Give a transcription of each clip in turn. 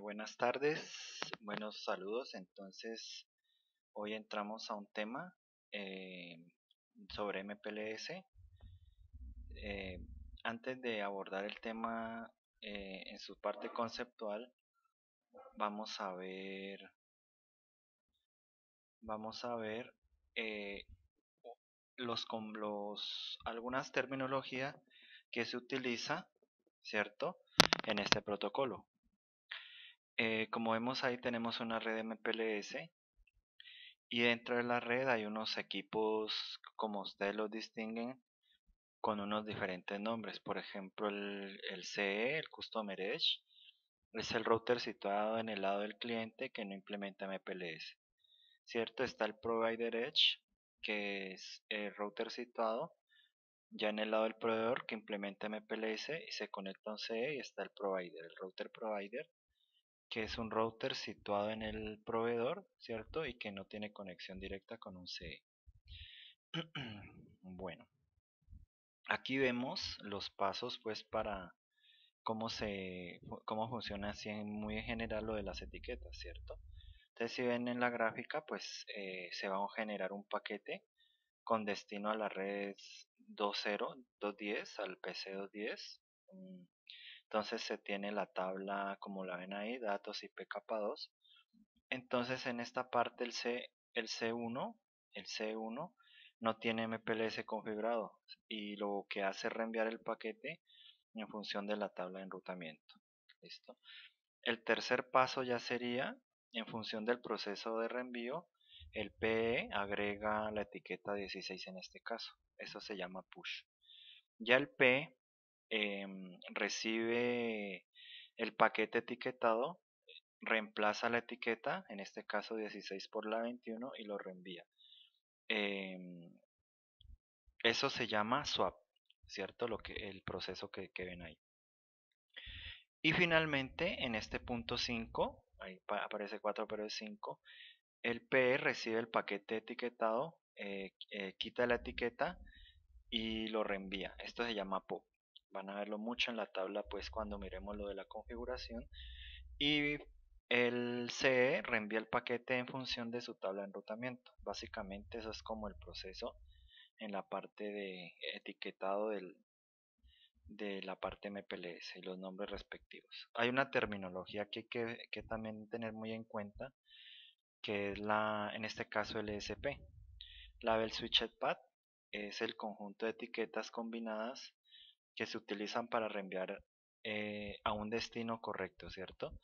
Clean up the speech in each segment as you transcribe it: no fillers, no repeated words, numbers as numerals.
Buenas tardes, buenos saludos. Entonces, hoy entramos a un tema eh, sobre MPLS. Eh, Antes de abordar el tema en su parte conceptual, vamos a ver, vamos a ver eh, algunas terminologías que se utiliza, ¿cierto? En este protocolo. Como vemos ahí tenemos una red MPLS. Y dentro de la red hay unos equipos, como ustedes los distinguen, con unos diferentes nombres. Por ejemplo, el CE, el Customer Edge, es el router situado en el lado del cliente que no implementa MPLS. ¿Cierto? Está el Provider Edge, que es el router situado ya en el lado del proveedor que implementa MPLS y se conecta a un CE, y está el Provider, el Router Provider, que es un router situado en el proveedor, ¿cierto? Y que no tiene conexión directa con un CE. Bueno, aquí vemos los pasos pues para cómo funciona así muy en general lo de las etiquetas, ¿cierto? Entonces si ven en la gráfica pues se va a generar un paquete con destino a la red 2.0, 2.10, al PC 2.10. Entonces se tiene la tabla como la ven ahí, datos IP capa 2. Entonces en esta parte el C1, el C1 no tiene MPLS configurado y lo que hace es reenviar el paquete en función de la tabla de enrutamiento. ¿Listo? El tercer paso ya sería, en función del proceso de reenvío, el PE agrega la etiqueta 16 en este caso. Eso se llama push. Ya el P recibe el paquete etiquetado, reemplaza la etiqueta, en este caso 16 por la 21, y lo reenvía. Eso se llama swap, ¿cierto? El proceso que ven ahí. Y finalmente, en este punto 5, ahí aparece 4 pero es 5, el P recibe el paquete etiquetado, quita la etiqueta y lo reenvía. Esto se llama POP. Van a verlo mucho en la tabla pues cuando miremos lo de la configuración. Y el CE reenvía el paquete en función de su tabla de enrutamiento. Básicamente eso es como el proceso en la parte de etiquetado de la parte MPLS y los nombres respectivos. Hay una terminología que hay que también tener muy en cuenta, que es en este caso el ESP. Label Switched Path es el conjunto de etiquetas combinadas que se utilizan para reenviar a un destino correcto, ¿cierto?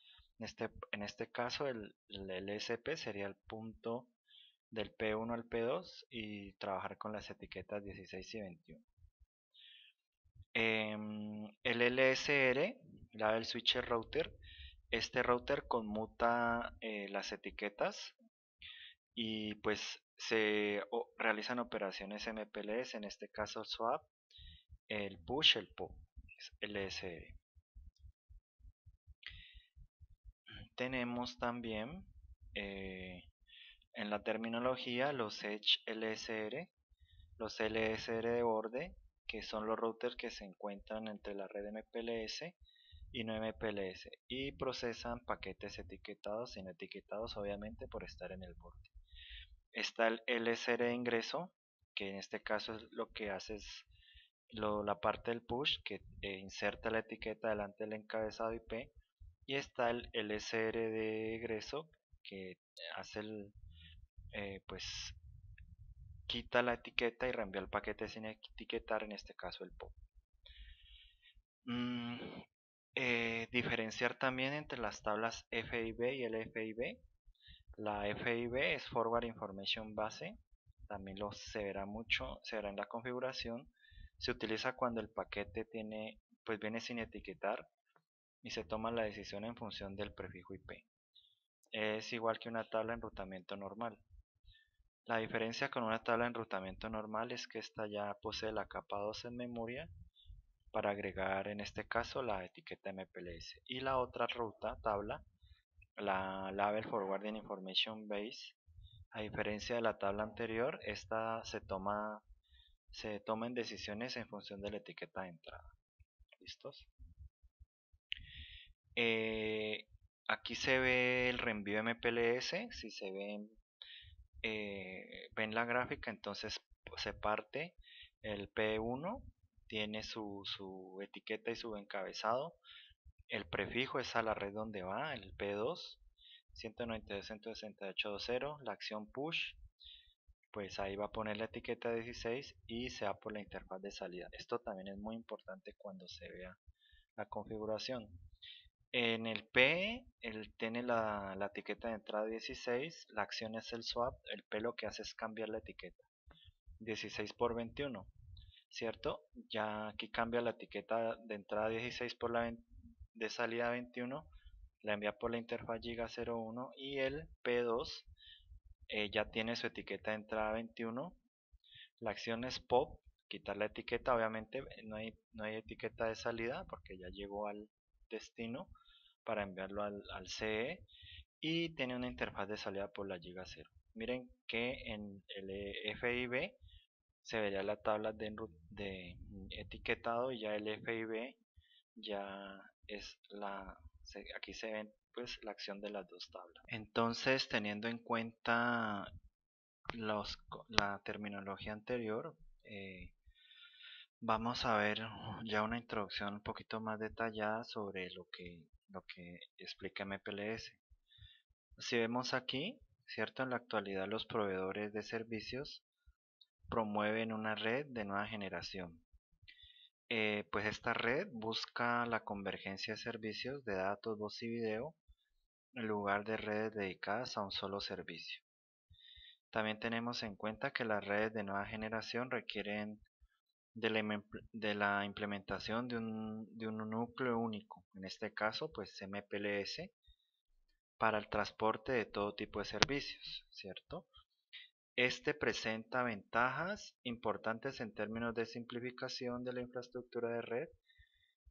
En este caso el ESP sería el punto del P1 al P2 y trabajar con las etiquetas 16 y 21. El LSR, Label Switcher Router, este router conmuta las etiquetas y pues realizan operaciones MPLS, en este caso swap, el push, el pop, LSR. Tenemos también en la terminología los Edge LSR, los LSR de borde, que son los routers que se encuentran entre la red MPLS y no MPLS y procesan paquetes etiquetados y no etiquetados, obviamente por estar en el borde. Está el LSR de ingreso, que en este caso es lo que hace es la parte del push, que inserta la etiqueta delante del encabezado IP, y está el LSR de egreso, que hace pues quita la etiqueta y reenvía el paquete sin etiquetar, en este caso el POP. Mm, Diferenciar también entre las tablas FIB y LFIB. La FIB es Forward Information Base, también se verá mucho, se verá en la configuración. Se utiliza cuando el paquete pues viene sin etiquetar y se toma la decisión en función del prefijo IP. Es igual que una tabla de enrutamiento normal. La diferencia con una tabla de enrutamiento normal es que esta ya posee la capa 2 en memoria para agregar en este caso la etiqueta MPLS, y la otra tabla, la Label Forwarding Information Base, a diferencia de la tabla anterior, esta se toma en decisiones en función de la etiqueta de entrada. ¿Listos? aquí se ve el reenvío MPLS, si se ven la gráfica, entonces se parte el P1, tiene su etiqueta y su encabezado, el prefijo es a la red donde va, el P2, 192.168.2.0, la acción push, pues ahí va a poner la etiqueta 16 y se va por la interfaz de salida. Esto también es muy importante cuando se vea la configuración. En el P, él tiene la etiqueta de entrada 16, la acción es el swap, el P lo que hace es cambiar la etiqueta 16 por 21, ¿cierto? Ya aquí cambia la etiqueta de entrada 16 por la de salida 21, la envía por la interfaz Giga 01 y el P2 ya tiene su etiqueta de entrada 21, la acción es pop, quitar la etiqueta, obviamente no hay etiqueta de salida porque ya llegó al destino para enviarlo al CE y tiene una interfaz de salida por la Giga 0. Miren que en el FIB se vería la tabla de etiquetado y ya el FIB ya es aquí se ven pues la acción de las dos tablas. Entonces, teniendo en cuenta la terminología anterior, vamos a ver ya una introducción un poquito más detallada sobre lo que explica MPLS. Si vemos aquí, ¿cierto? En la actualidad los proveedores de servicios promueven una red de nueva generación. Pues esta red busca la convergencia de servicios de datos, voz y video en lugar de redes dedicadas a un solo servicio. También tenemos en cuenta que las redes de nueva generación requieren de la implementación de un núcleo único, en este caso pues MPLS, para el transporte de todo tipo de servicios, ¿cierto? Este presenta ventajas importantes en términos de simplificación de la infraestructura de red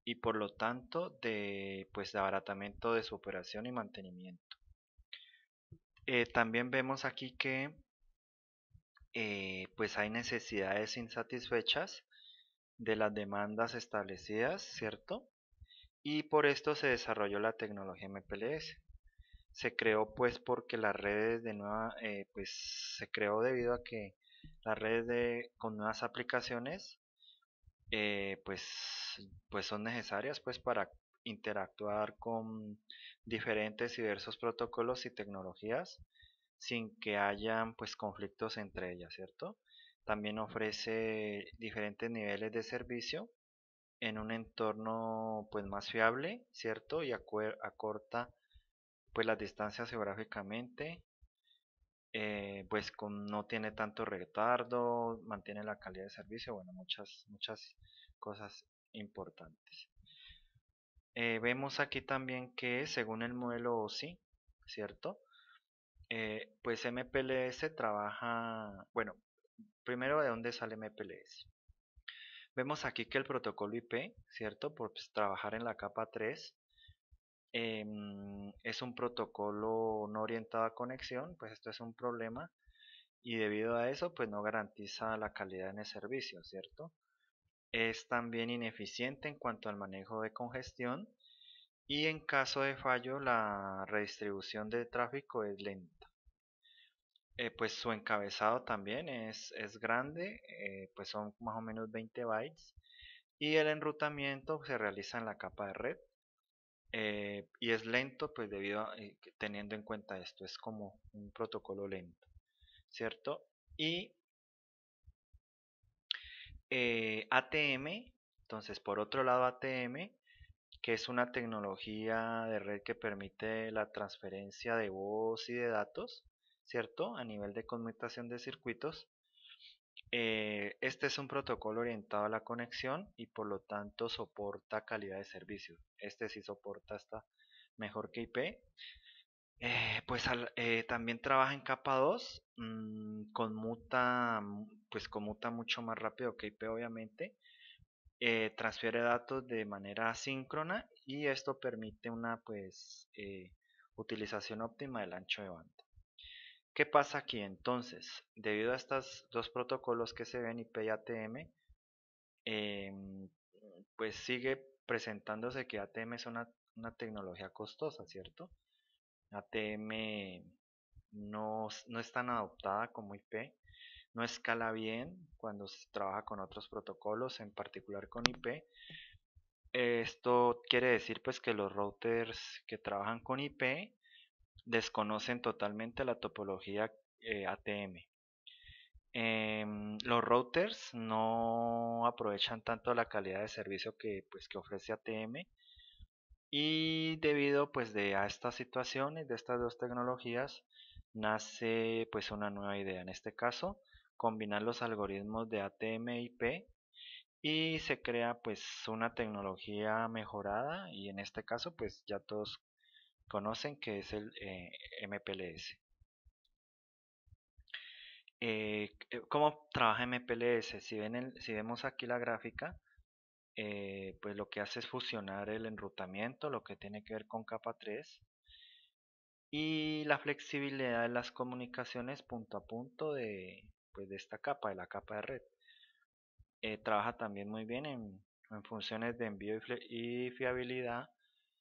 y por lo tanto pues, de abaratamiento de su operación y mantenimiento. También vemos aquí que pues hay necesidades insatisfechas de las demandas establecidas, ¿cierto? Y por esto se desarrolló la tecnología MPLS. Se creó pues porque las redes de nueva, pues se creó debido a que las redes con nuevas aplicaciones pues, pues son necesarias pues para interactuar con diferentes y diversos protocolos y tecnologías sin que hayan pues conflictos entre ellas, ¿cierto? También ofrece diferentes niveles de servicio en un entorno pues más fiable, ¿cierto? Y acorta pues las distancias geográficamente, pues no tiene tanto retardo, mantiene la calidad de servicio, bueno, muchas cosas importantes. Vemos aquí también que según el modelo OSI, ¿cierto? Pues MPLS trabaja, bueno, primero de dónde sale MPLS. Vemos aquí que el protocolo IP, ¿cierto? Por pues, trabajar en la capa 3, es un protocolo no orientado a conexión, pues esto es un problema y debido a eso pues no garantiza la calidad en el servicio, ¿cierto? Es también ineficiente en cuanto al manejo de congestión y en caso de fallo la redistribución de tráfico es lenta. Pues su encabezado también es grande, pues son más o menos 20 bytes y el enrutamiento se realiza en la capa de red. Y es lento pues debido a teniendo en cuenta esto, es como un protocolo lento, ¿cierto? Y ATM, entonces por otro lado ATM, que es una tecnología de red que permite la transferencia de voz y de datos, ¿cierto? A nivel de conmutación de circuitos. Este es un protocolo orientado a la conexión y por lo tanto soporta calidad de servicio. Este sí soporta hasta mejor que IP. Pues también trabaja en capa 2, pues conmuta mucho más rápido que IP obviamente, transfiere datos de manera asíncrona y esto permite una pues utilización óptima del ancho de banda. ¿Qué pasa aquí entonces? Debido a estos dos protocolos que se ven, IP y ATM, pues sigue presentándose que ATM es una tecnología costosa, ¿cierto? ATM no es tan adoptada como IP, no escala bien cuando se trabaja con otros protocolos, en particular con IP. Esto quiere decir pues que los routers que trabajan con IP desconocen totalmente la topología ATM. Los routers no aprovechan tanto la calidad de servicio que ofrece ATM, y debido pues a estas situaciones, de estas dos tecnologías, nace pues una nueva idea. En este caso, combinar los algoritmos de ATM e IP, y se crea pues una tecnología mejorada, y en este caso pues ya todos conocen que es el MPLS. ¿Cómo trabaja MPLS? Si vemos aquí la gráfica, pues lo que hace es fusionar el enrutamiento, lo que tiene que ver con capa 3, y la flexibilidad de las comunicaciones punto a punto pues de esta capa, de la capa de red. Trabaja también muy bien en funciones de envío y fiabilidad,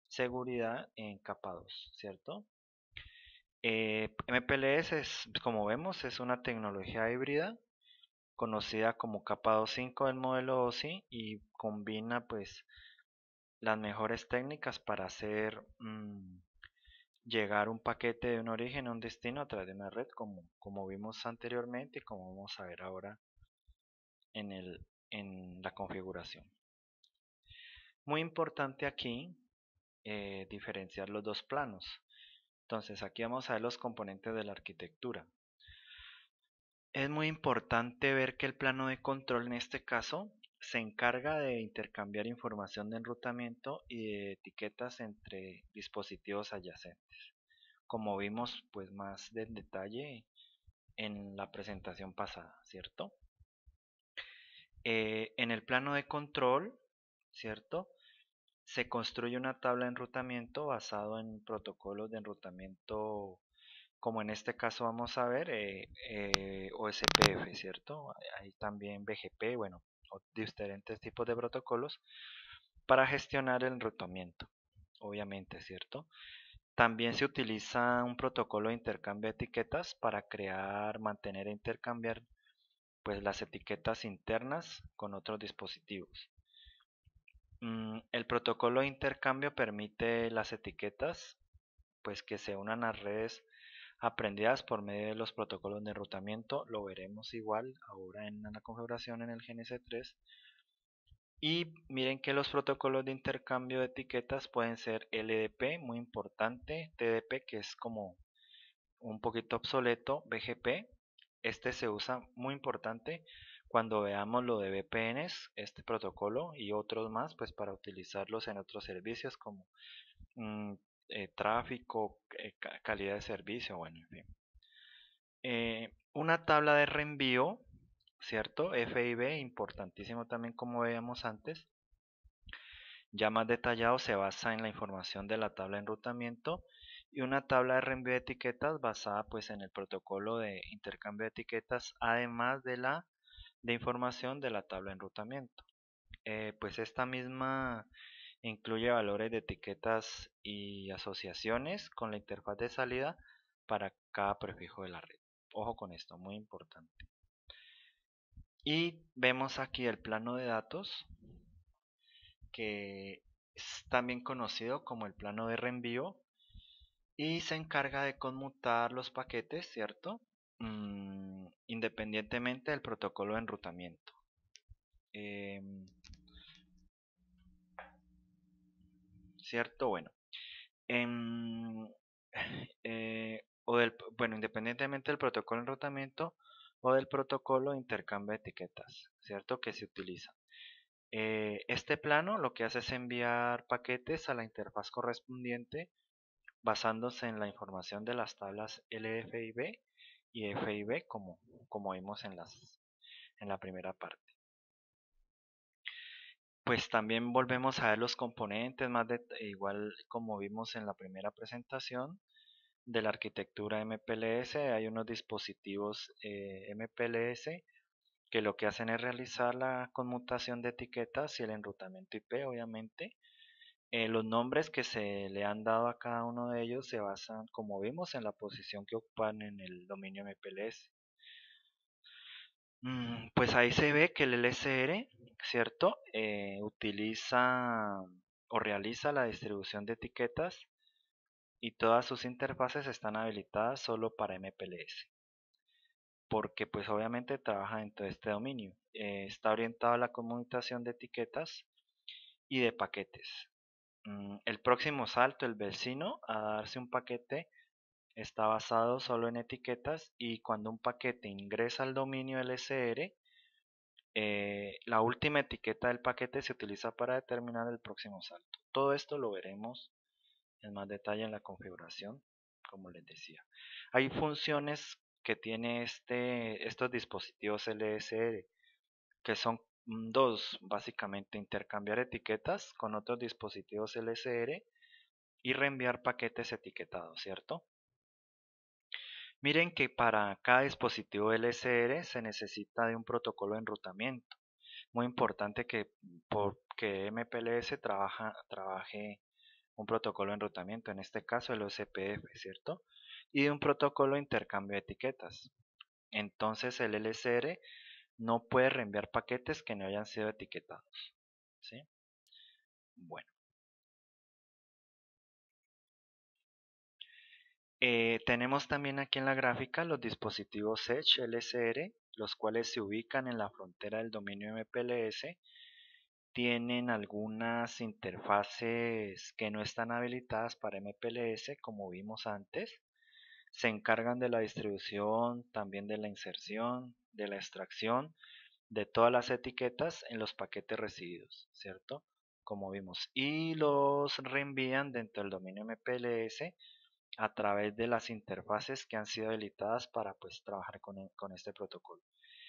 seguridad en capa 2, ¿cierto? MPLS como vemos, es una tecnología híbrida conocida como capa 2.5 del modelo OSI, y combina pues las mejores técnicas para hacer llegar un paquete de un origen a un destino a través de una red, como vimos anteriormente y como vamos a ver ahora en la configuración. Muy importante aquí diferenciar los dos planos. Entonces aquí vamos a ver los componentes de la arquitectura. Es muy importante ver que el plano de control en este caso se encarga de intercambiar información de enrutamiento y de etiquetas entre dispositivos adyacentes, como vimos pues más en detalle en la presentación pasada, ¿cierto? En el plano de control, ¿cierto? Se construye una tabla de enrutamiento basado en protocolos de enrutamiento, como en este caso vamos a ver, OSPF, ¿cierto? Hay también BGP, bueno, diferentes tipos de protocolos para gestionar el enrutamiento, obviamente, ¿cierto? También se utiliza un protocolo de intercambio de etiquetas para crear, mantener e intercambiar pues las etiquetas internas con otros dispositivos. El protocolo de intercambio permite las etiquetas pues que se unan a redes aprendidas por medio de los protocolos de enrutamiento. Lo veremos igual ahora en la configuración en el GNS3. Y miren que los protocolos de intercambio de etiquetas pueden ser LDP, muy importante, TDP, que es como un poquito obsoleto, BGP. Este se usa, muy importante, cuando veamos lo de VPNs, este protocolo y otros más, pues para utilizarlos en otros servicios como mm, tráfico, calidad de servicio, bueno, en fin. Una tabla de reenvío, ¿cierto? FIB, importantísimo también como veíamos antes. Ya más detallado, se basa en la información de la tabla de enrutamiento, y una tabla de reenvío de etiquetas basada pues en el protocolo de intercambio de etiquetas, además de información de la tabla de enrutamiento. Pues esta misma incluye valores de etiquetas y asociaciones con la interfaz de salida para cada prefijo de la red. Ojo con esto, muy importante. Y vemos aquí el plano de datos, que es también conocido como el plano de reenvío, y se encarga de conmutar los paquetes, ¿cierto? Independientemente del protocolo de enrutamiento. ¿Cierto? Bueno. em, bueno, independientemente del protocolo de enrutamiento o del protocolo de intercambio de etiquetas, ¿cierto? Que se utiliza. Este plano lo que hace es enviar paquetes a la interfaz correspondiente basándose en la información de las tablas LFIB y FIB, como vimos en la primera parte. Pues también volvemos a ver los componentes, igual como vimos en la primera presentación de la arquitectura MPLS. Hay unos dispositivos MPLS que lo que hacen es realizar la conmutación de etiquetas y el enrutamiento IP, obviamente. Los nombres que se le han dado a cada uno de ellos se basan, como vimos, en la posición que ocupan en el dominio MPLS. Pues ahí se ve que el LSR, ¿cierto? Utiliza o realiza la distribución de etiquetas y todas sus interfaces están habilitadas solo para MPLS, porque pues obviamente trabaja dentro de este dominio. Está orientado a la conmutación de etiquetas y de paquetes. El próximo salto, el vecino, a darse un paquete, está basado solo en etiquetas y cuando un paquete ingresa al dominio LSR, la última etiqueta del paquete se utiliza para determinar el próximo salto. Todo esto lo veremos en más detalle en la configuración, como les decía. Hay funciones que tiene estos dispositivos LSR, que son dos, básicamente intercambiar etiquetas con otros dispositivos LSR y reenviar paquetes etiquetados, ¿cierto? Miren que para cada dispositivo LSR se necesita de un protocolo de enrutamiento. Muy importante que porque MPLS trabaje un protocolo de enrutamiento, en este caso el OSPF, ¿cierto? Y de un protocolo de intercambio de etiquetas. Entonces el LSR no puede reenviar paquetes que no hayan sido etiquetados, ¿sí? Bueno, tenemos también aquí en la gráfica los dispositivos Edge LSR, los cuales se ubican en la frontera del dominio MPLS. Tienen algunas interfaces que no están habilitadas para MPLS, como vimos antes. Se encargan de la distribución, también de la inserción, de la extracción de todas las etiquetas en los paquetes recibidos, ¿cierto? Como vimos. Y los reenvían dentro del dominio MPLS a través de las interfaces que han sido habilitadas para pues trabajar con este protocolo.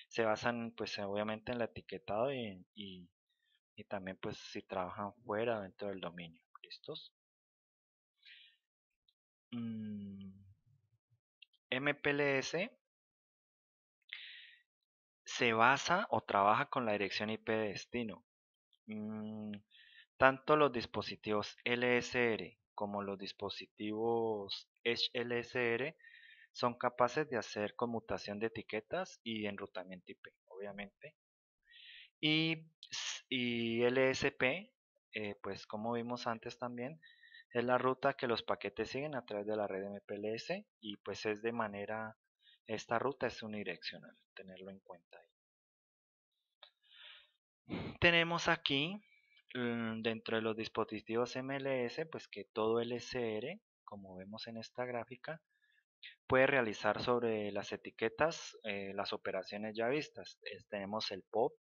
Se basan pues obviamente en el etiquetado y también pues si trabajan fuera dentro del dominio. ¿Listos? Mm, MPLS se basa o trabaja con la dirección IP de destino. Mm, Tanto los dispositivos LSR como los dispositivos Edge LSR son capaces de hacer conmutación de etiquetas y enrutamiento IP, obviamente. Y LSP, pues como vimos antes también, es la ruta que los paquetes siguen a través de la red MPLS y pues es de manera, esta ruta es unidireccional, tenerlo en cuenta ahí. Tenemos aquí dentro de los dispositivos MLS, pues que todo LCR, como vemos en esta gráfica, puede realizar sobre las etiquetas las operaciones ya vistas. Tenemos el POP,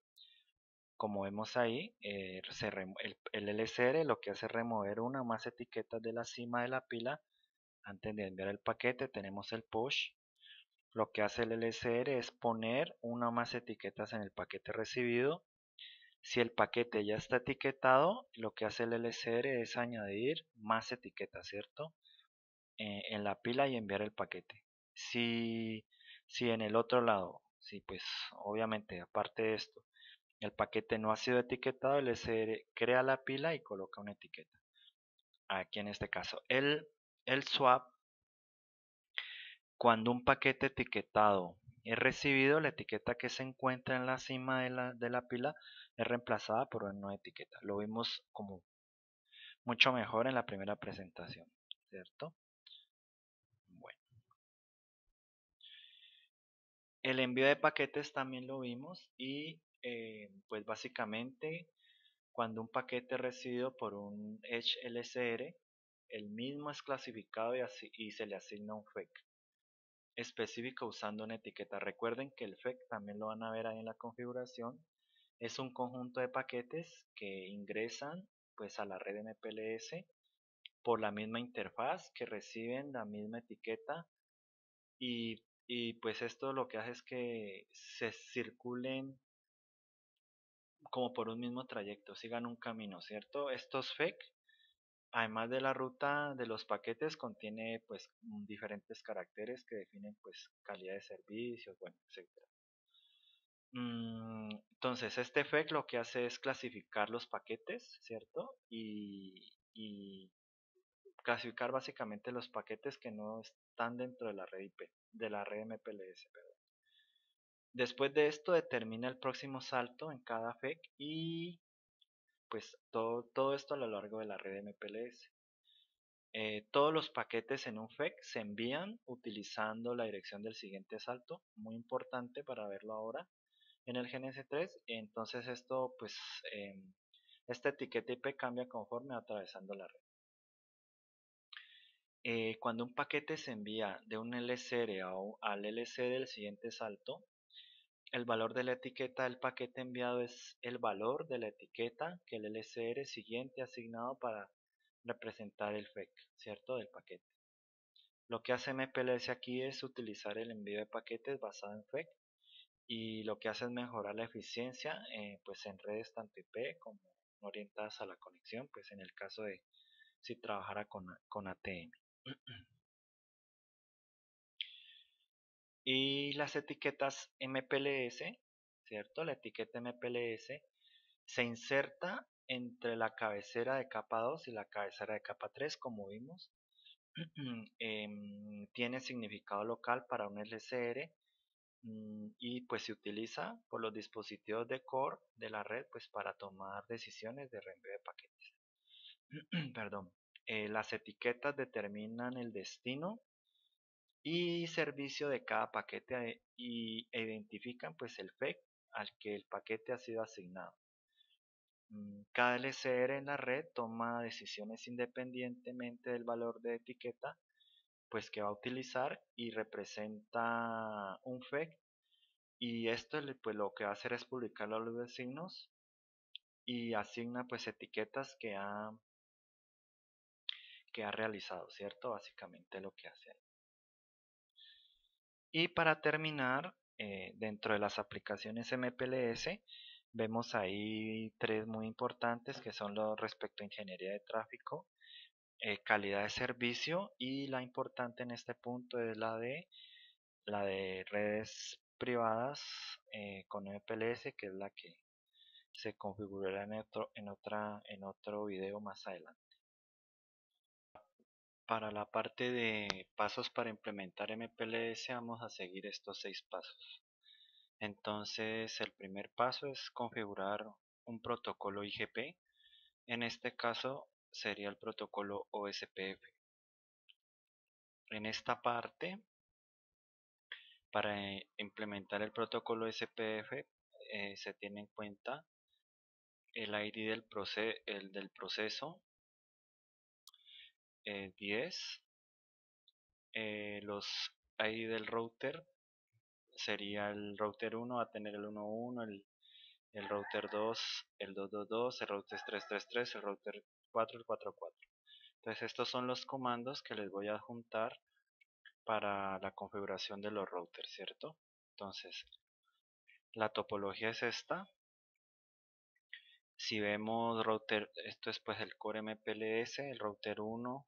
como vemos ahí, el LCR lo que hace es remover una o más etiquetas de la cima de la pila antes de enviar el paquete. Tenemos el push. Lo que hace el LCR es poner una o más etiquetas en el paquete recibido. Si el paquete ya está etiquetado, lo que hace el LCR es añadir más etiquetas, ¿cierto? En la pila y enviar el paquete. Si, si en el otro lado, si pues obviamente aparte de esto, el paquete no ha sido etiquetado, el LCR crea la pila y coloca una etiqueta. Aquí en este caso, el swap, cuando un paquete etiquetado es recibido, la etiqueta que se encuentra en la cima de la pila es reemplazada por una nueva etiqueta. Lo vimos como mucho mejor en la primera presentación, ¿cierto? Bueno, el envío de paquetes también lo vimos y pues básicamente cuando un paquete es recibido por un Edge LCR, el mismo es clasificado y se le asigna un FEC específico usando una etiqueta. Recuerden que el FEC también lo van a ver ahí en la configuración. Es un conjunto de paquetes que ingresan pues a la red MPLS por la misma interfaz, que reciben la misma etiqueta y pues esto lo que hace es que se circulen como por un mismo trayecto, sigan un camino, ¿cierto? Estos FEC, además de la ruta de los paquetes, contiene pues diferentes caracteres que definen pues calidad de servicios, bueno, etcétera. Entonces, este FEC lo que hace es clasificar los paquetes, ¿cierto? y clasificar básicamente los paquetes que no están dentro de la red IP, de la red MPLS, perdón. Después de esto determina el próximo salto en cada FEC y pues todo esto a lo largo de la red MPLS. Todos los paquetes en un FEC se envían utilizando la dirección del siguiente salto, muy importante para verlo ahora en el GNS3. Entonces esto pues esta etiqueta IP cambia conforme va atravesando la red. Cuando un paquete se envía de un LSR al LC del siguiente salto, el valor de la etiqueta del paquete enviado es el valor de la etiqueta que el LSR siguiente ha asignado para representar el FEC, ¿cierto? Del paquete. Lo que hace MPLS aquí es utilizar el envío de paquetes basado en FEC y lo que hace es mejorar la eficiencia pues en redes tanto IP como orientadas a la conexión, pues en el caso de si trabajara con ATM. Y las etiquetas MPLS, ¿cierto? La etiqueta MPLS se inserta entre la cabecera de capa 2 y la cabecera de capa 3, como vimos. Tiene significado local para un LCR y pues se utiliza por los dispositivos de core de la red pues para tomar decisiones de reenvío de paquetes. Perdón. Las etiquetas determinan el destino y servicio de cada paquete e identifican pues el FEC al que el paquete ha sido asignado. Cada LCR en la red toma decisiones independientemente del valor de etiqueta pues que va a utilizar y representa un FEC, y esto pues lo que va a hacer es publicar los designos y asigna pues etiquetas que ha realizado, ¿cierto? Básicamente lo que hace. Y para terminar, dentro de las aplicaciones MPLS, vemos ahí tres muy importantes que son los respecto a ingeniería de tráfico, calidad de servicio, y la importante en este punto es la de redes privadas con MPLS, que es la que se configurará en otro video más adelante. Para la parte de pasos para implementar MPLS vamos a seguir estos 6 pasos. Entonces el primer paso es configurar un protocolo IGP. En este caso sería el protocolo OSPF. En esta parte, para implementar el protocolo SPF, se tiene en cuenta el ID del proceso 10, los ID del router, sería el router 1 va a tener el 11, el router 2 el 222, el router 333, el router 4 el 44. Entonces estos son los comandos que les voy a adjuntar para la configuración de los routers, ¿cierto? Entonces la topología es esta. Si vemos router, esto es pues el core MPLS, el router 1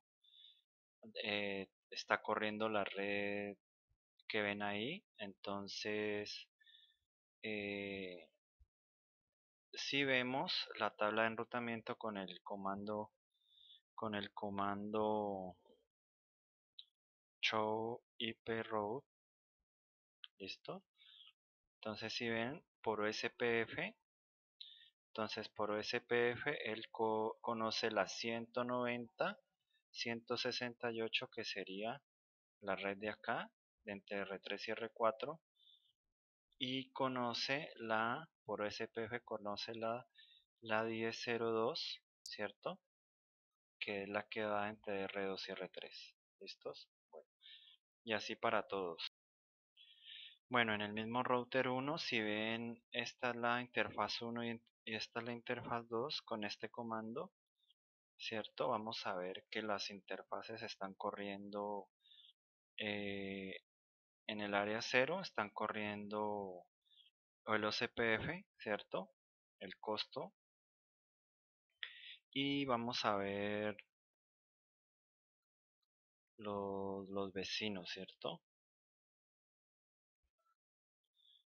está corriendo la red que ven ahí. Entonces si vemos la tabla de enrutamiento con el comando show IP route, listo. Entonces si ven por OSPF, entonces por OSPF él conoce la 190 168, que sería la red de acá, de entre R3 y R4, y conoce por OSPF conoce la 1002, ¿cierto? Que es la que va entre R2 y R3. ¿Listos? Bueno, y así para todos. Bueno, en el mismo router 1, si ven, esta es la interfaz 1 y esta es la interfaz 2 con este comando, ¿cierto? Vamos a ver que las interfaces están corriendo eh, en el área 0, están corriendo el OCPF, ¿cierto? El costo. Y vamos a ver los vecinos, ¿cierto?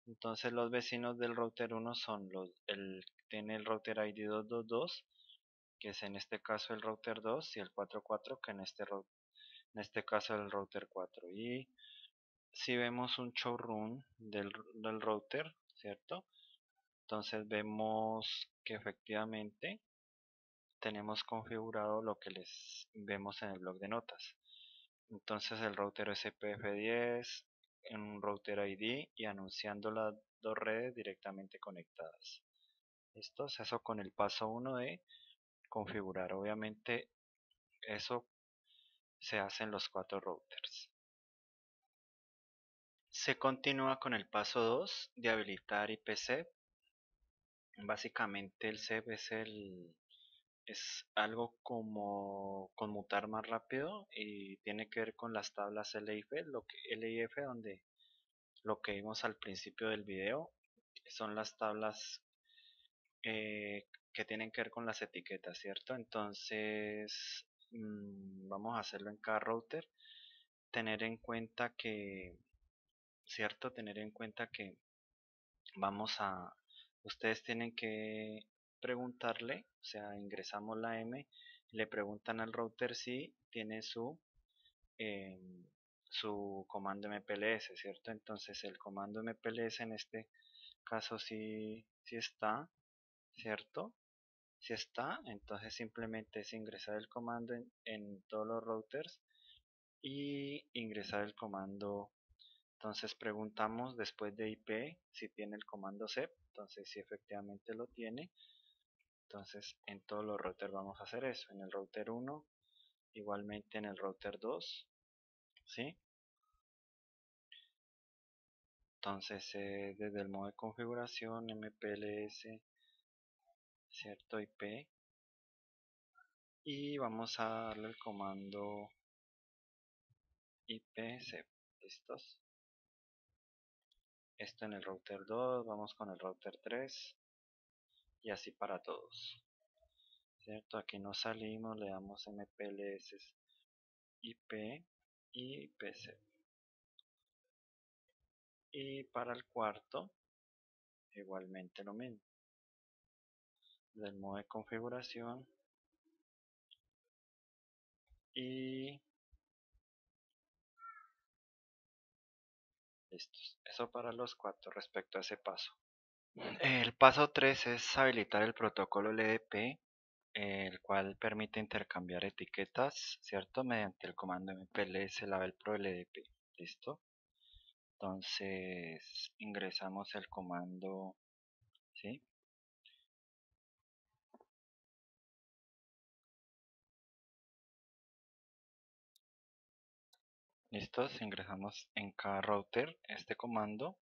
Entonces los vecinos del router 1 son tiene el router ID 222, que es en este caso el router 2, y el 44, que en este caso el router 4. Y si vemos un showroom del router, ¿cierto? Entonces vemos que efectivamente tenemos configurado lo que les vemos en el blog de notas. Entonces el router SPF10, en un router ID y anunciando las dos redes directamente conectadas. ¿Listo? Eso con el paso 1 de configurar. Obviamente eso se hace en los 4 routers. Se continúa con el paso 2 de habilitar IPsec. Básicamente el SEP es algo como conmutar más rápido y tiene que ver con las tablas LIF, LIF donde lo que vimos al principio del video son las tablas que tienen que ver con las etiquetas, ¿cierto? Entonces vamos a hacerlo en cada router. Tener en cuenta que, ¿cierto? Tener en cuenta que ustedes tienen que preguntarle, o sea, ingresamos la M, le preguntan al router si tiene su comando MPLS, ¿cierto? Entonces el comando MPLS en este caso sí está, ¿cierto? Si está, entonces simplemente es ingresar el comando en todos los routers y ingresar el comando. Entonces preguntamos después de IP si tiene el comando cep, entonces si efectivamente lo tiene, entonces en todos los routers vamos a hacer eso, en el router 1, igualmente en el router 2, ¿sí? Entonces desde el modo de configuración MPLS, cierto IP, y vamos a darle el comando IPsec, ¿listos? Esto en el router 2, vamos con el router 3 y así para todos. ¿Cierto? Aquí nos salimos, le damos MPLS IP y IPsec. Y para el cuarto, igualmente lo mismo. Del modo de configuración y listos. Eso para los cuatro respecto a ese paso. El paso 3 es habilitar el protocolo LDP, el cual permite intercambiar etiquetas, ¿cierto? Mediante el comando MPLS label pro LDP. ¿Listo? Entonces ingresamos el comando, ¿sí? ¿Listos? Ingresamos en cada router este comando.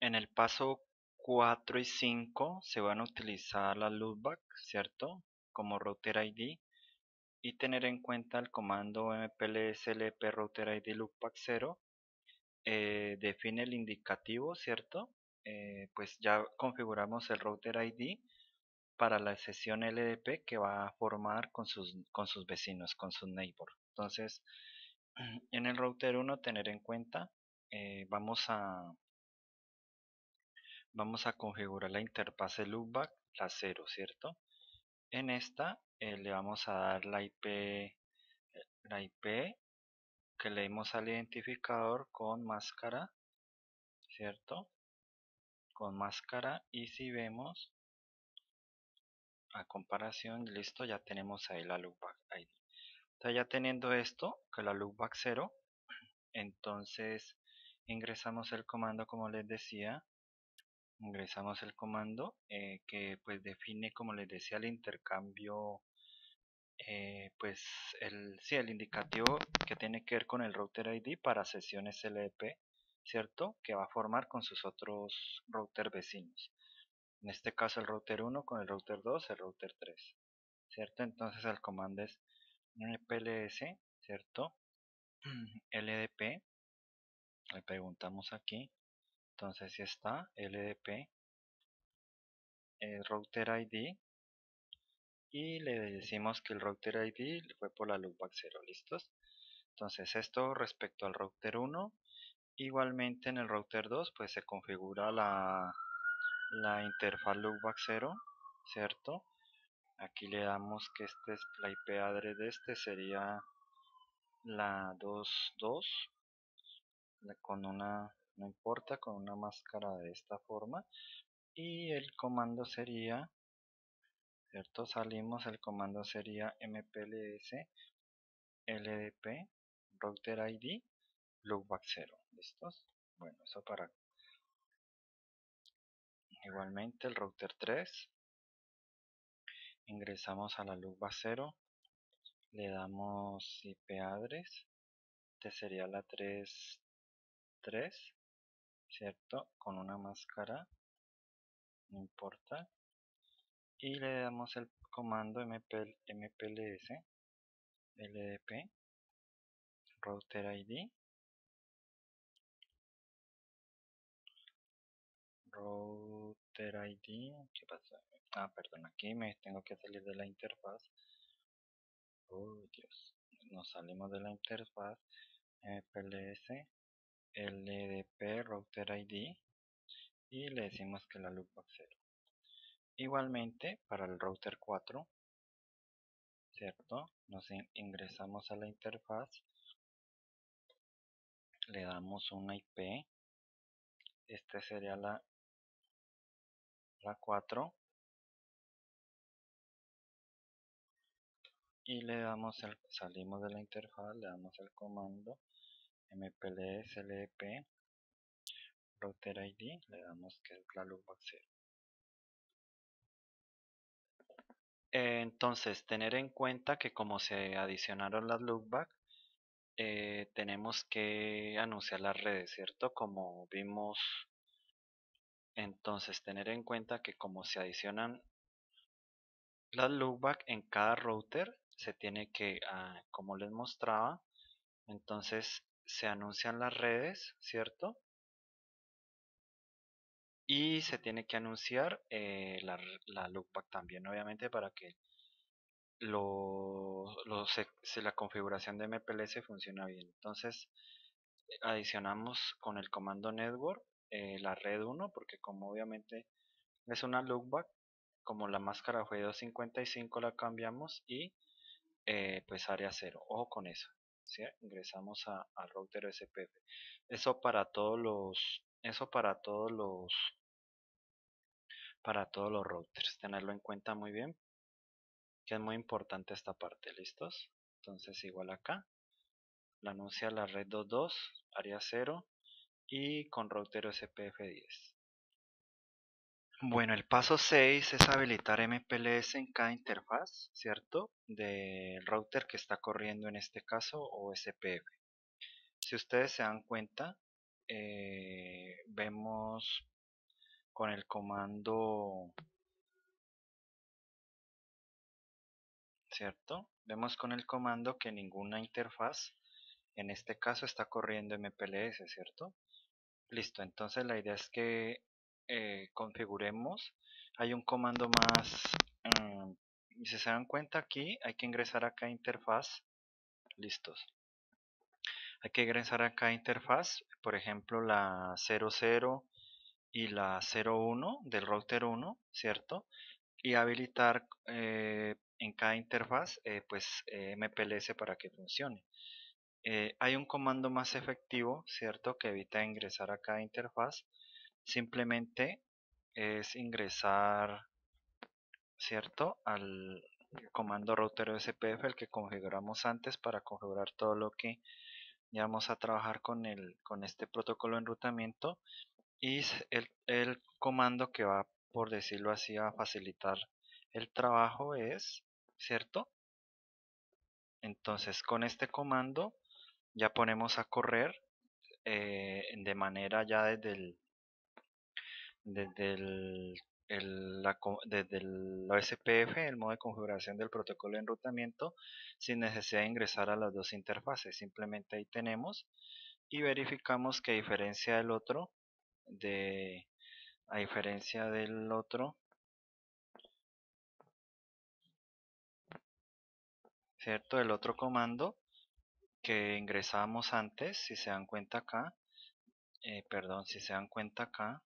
En el paso 4 y 5 se van a utilizar las loopback, ¿cierto? Como router ID y tener en cuenta el comando mplslp router ID loopback 0 define el indicativo, ¿cierto? Pues ya configuramos el router ID para la sesión LDP que va a formar con sus vecinos, con sus neighbors. Entonces, en el router 1 tener en cuenta, vamos a configurar la interfase loopback, la 0, ¿cierto? En esta le vamos a dar la IP que le dimos al identificador con máscara, ¿cierto? Con máscara, y si vemos a comparación, listo, ya tenemos ahí la loopback ID. Entonces ya teniendo esto, que la loopback 0, entonces ingresamos el comando como les decía, ingresamos el comando que pues define, como les decía, el intercambio, pues sí, el indicativo que tiene que ver con el router ID para sesiones LDP. ¿cierto? Que va a formar con sus otros router vecinos. En este caso el router 1 con el router 2, el router 3, ¿cierto? Entonces el comando es mpls, ¿cierto? ldp, le preguntamos aquí, entonces si está ldp router id y le decimos que el router id fue por la loopback 0, ¿listos? Entonces esto respecto al router 1, igualmente en el router 2 pues se configura la interfaz loopback 0, ¿cierto? Aquí le damos que este es la IP address de este sería la 22 con una, no importa, con una máscara de esta forma y el comando sería, ¿cierto? Salimos, el comando sería mpls ldp router id loopback 0, ¿listos? Bueno, eso para igualmente el router 3, ingresamos a la loopback 0, le damos IP address, este sería la 33, ¿cierto? Con una máscara, no importa, y le damos el comando mpls ldp router id ¿qué pasa? Perdón, aquí me tengo que salir de la interfaz. Oh, Dios, nos salimos de la interfaz. mpls ldp router id y le decimos que la loopback 0. Igualmente para el router 4, ¿cierto? Nos ingresamos a la interfaz, le damos una IP, este sería la 4 y le damos salimos de la interfaz, le damos el comando mpls ldp router id, le damos que es la loopback 0. Entonces, tener en cuenta que como se adicionaron las loopback, tenemos que anunciar las redes, ¿cierto? Como vimos, entonces tener en cuenta que como se adicionan las loopback en cada router, se tiene que, como les mostraba, entonces se anuncian las redes, ¿cierto? Y se tiene que anunciar la loopback también, obviamente, para que la configuración de MPLS funciona bien. Entonces, adicionamos con el comando network la red 1, porque como obviamente es una loopback, como la máscara fue 255 la cambiamos y pues área 0. Ojo con eso. ¿Sí? Ingresamos al router SPF. Eso para todos los routers. Tenerlo en cuenta muy bien, que es muy importante esta parte. ¿Listos? Entonces igual acá, la anuncia la red 22, área 0 y con router SPF10. Bueno, el paso 6 es habilitar MPLS en cada interfaz, ¿cierto? Del router que está corriendo en este caso o SPF. Si ustedes se dan cuenta, vemos con el comando, ¿cierto? Vemos con el comando que ninguna interfaz, en este caso, está corriendo MPLS, ¿cierto? Listo, entonces la idea es que configuremos. Hay un comando más, si se dan cuenta aquí, hay que ingresar acá a interfaz. Listos. Hay que ingresar acá a interfaz, por ejemplo la 00 y la 01 del router 1, ¿cierto? Y habilitar en cada interfaz pues MPLS para que funcione. Hay un comando más efectivo, ¿cierto? Que evita ingresar a cada interfaz. Simplemente es ingresar, ¿cierto? Al comando router SPF, el que configuramos antes para configurar todo lo que ya vamos a trabajar con este protocolo de enrutamiento. Y el comando que va, por decirlo así, a facilitar el trabajo es, ¿cierto? Entonces con este comando ya ponemos a correr de manera ya desde el OSPF, el modo de configuración del protocolo de enrutamiento, sin necesidad de ingresar a las dos interfaces. Simplemente ahí tenemos y verificamos que a diferencia del otro, ¿cierto? El otro comando que ingresamos antes, si se dan cuenta acá, perdón, si se dan cuenta acá,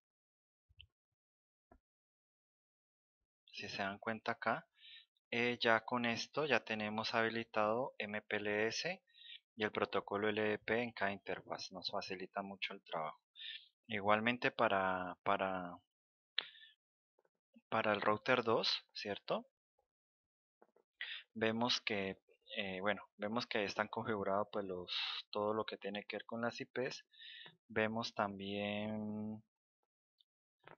ya con esto ya tenemos habilitado MPLS y el protocolo LDP en cada interfaz. Nos facilita mucho el trabajo. Igualmente para el router 2, ¿cierto? Vemos que vemos que están configurados pues todo lo que tiene que ver con las IPs. Vemos también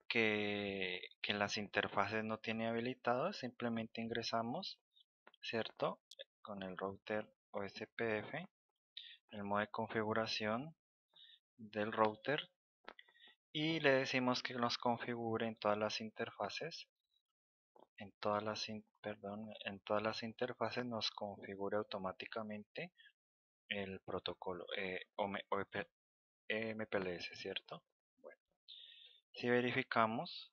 que las interfaces no tiene habilitado, simplemente ingresamos, ¿cierto? Con el router OSPF, el modo de configuración del router y le decimos que nos configure en todas las interfaces, en todas las interfaces nos configure automáticamente el protocolo MPLS, ¿cierto? Bueno, si verificamos,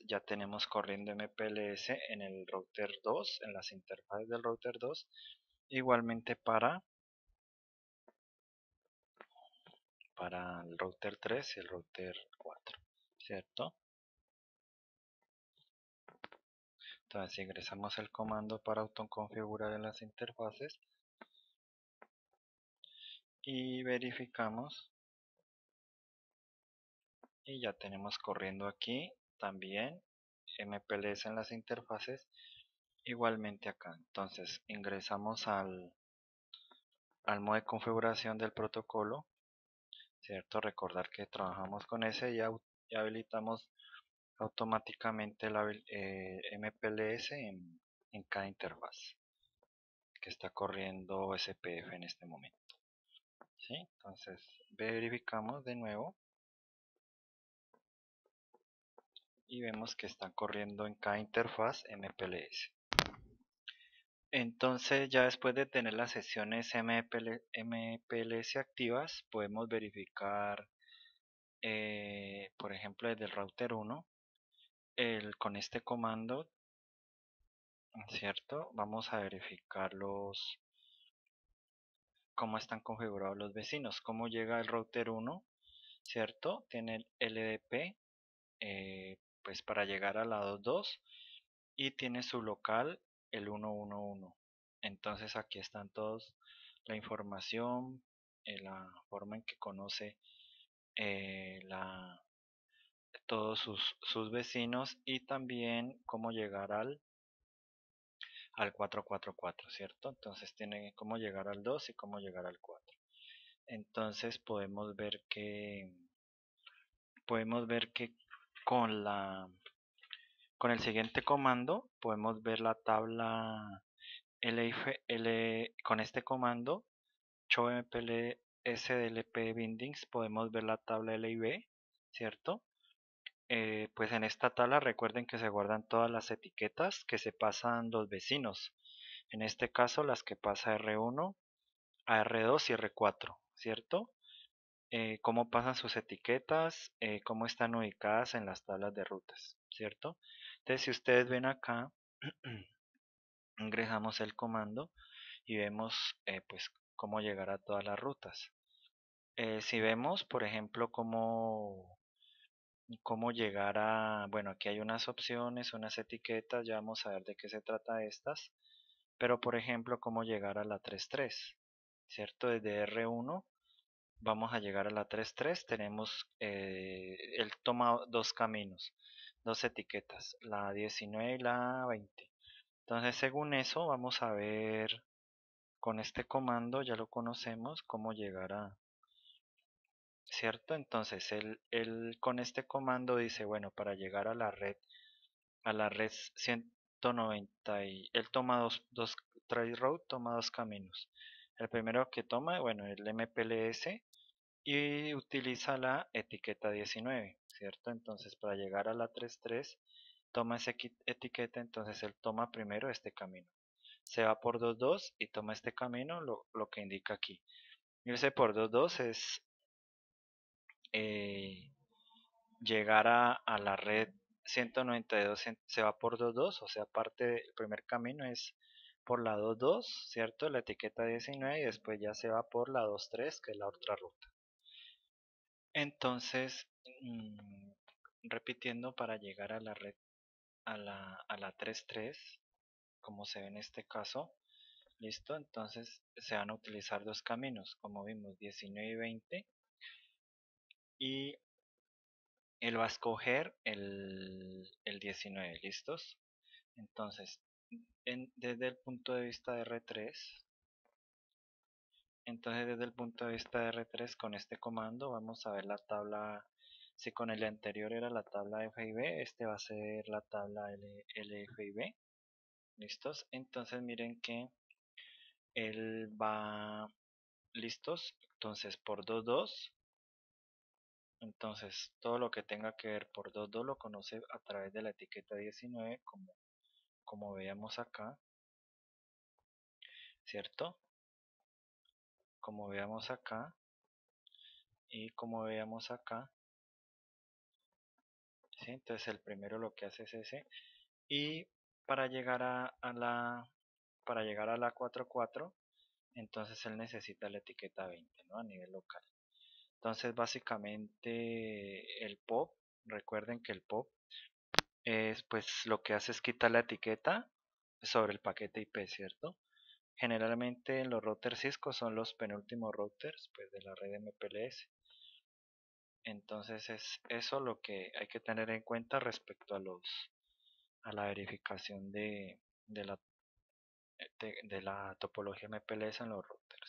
ya tenemos corriendo MPLS en el router 2, en las interfaces del router 2, igualmente para el router 3 y el router 4, ¿cierto? Entonces ingresamos el comando para autoconfigurar en las interfaces y verificamos y ya tenemos corriendo aquí también MPLS en las interfaces, igualmente acá. Entonces ingresamos al modo de configuración del protocolo, ¿cierto? Recordar que trabajamos con ese y habilitamos automáticamente MPLS en cada interfaz que está corriendo SPF en este momento, ¿sí? Entonces verificamos de nuevo y vemos que están corriendo en cada interfaz MPLS. Entonces ya después de tener las sesiones MPLS activas, podemos verificar, por ejemplo, desde el router 1, con este comando, ¿cierto? Vamos a verificar cómo están configurados los vecinos, cómo llega el router 1, ¿cierto? Tiene el LDP, pues para llegar a la 2.2 y tiene su local el 1.1.1. Entonces aquí están todos la información, la forma en que conoce eh, la, todos sus vecinos y también cómo llegar al 444, ¿cierto? Entonces tiene cómo llegar al 2 y cómo llegar al 4. Entonces podemos ver que con con el siguiente comando podemos ver la tabla con este comando show mpl sdlp bindings podemos ver la tabla LIB, ¿cierto? Pues en esta tabla recuerden que se guardan todas las etiquetas que se pasan los vecinos, en este caso las que pasa R1 a R2 y R4, ¿cierto? Cómo pasan sus etiquetas, cómo están ubicadas en las tablas de rutas, ¿cierto? Entonces si ustedes ven acá, ingresamos el comando y vemos pues cómo llegar a todas las rutas. Si vemos, por ejemplo, cómo llegar bueno, aquí hay unas opciones, unas etiquetas, ya vamos a ver de qué se trata estas, pero por ejemplo, cómo llegar a la 3.3, ¿cierto? Desde R1 vamos a llegar a la 3.3, tenemos, él toma dos caminos, dos etiquetas, la 19 y la 20. Entonces, según eso, vamos a ver con este comando, ya lo conocemos, cómo llegar ¿cierto? Entonces, él con este comando dice, bueno, para llegar a la red 190, él toma trace route, toma dos caminos. El primero que toma, bueno, el MPLS y utiliza la etiqueta 19, ¿cierto? Entonces para llegar a la 33 toma esa etiqueta, entonces él toma primero este camino. Se va por 22 y toma este camino, lo que indica aquí. Irse por 22 es eh, llegar a la red 192, se va por 22, o sea, parte del primer camino es por la 22, ¿cierto? La etiqueta 19 y después ya se va por la 23, que es la otra ruta. Entonces, repitiendo para llegar a la red, a la 33, como se ve en este caso, listo, entonces se van a utilizar dos caminos, como vimos, 19 y 20, y él va a escoger el 19, ¿listos? Entonces, desde el punto de vista de R3, entonces desde el punto de vista de R3 con este comando vamos a ver la tabla, si con el anterior era la tabla F y B, este va a ser la tabla F y B, ¿listos? Entonces miren que él va, ¿listos? Entonces por 2, entonces todo lo que tenga que ver por 2 lo conoce a través de la etiqueta 19, como veíamos acá, ¿cierto? Como veíamos acá y como veíamos acá, ¿sí? Entonces el primero lo que hace es ese. Y para llegar para llegar a la 44, entonces él necesita la etiqueta 20, ¿no? A nivel local. Entonces básicamente el POP, recuerden que el POP es, pues lo que hace es quitar la etiqueta sobre el paquete IP, ¿cierto? Generalmente en los routers Cisco son los penúltimos routers, pues, de la red MPLS. Entonces es eso lo que hay que tener en cuenta respecto a la verificación de la topología MPLS en los routers.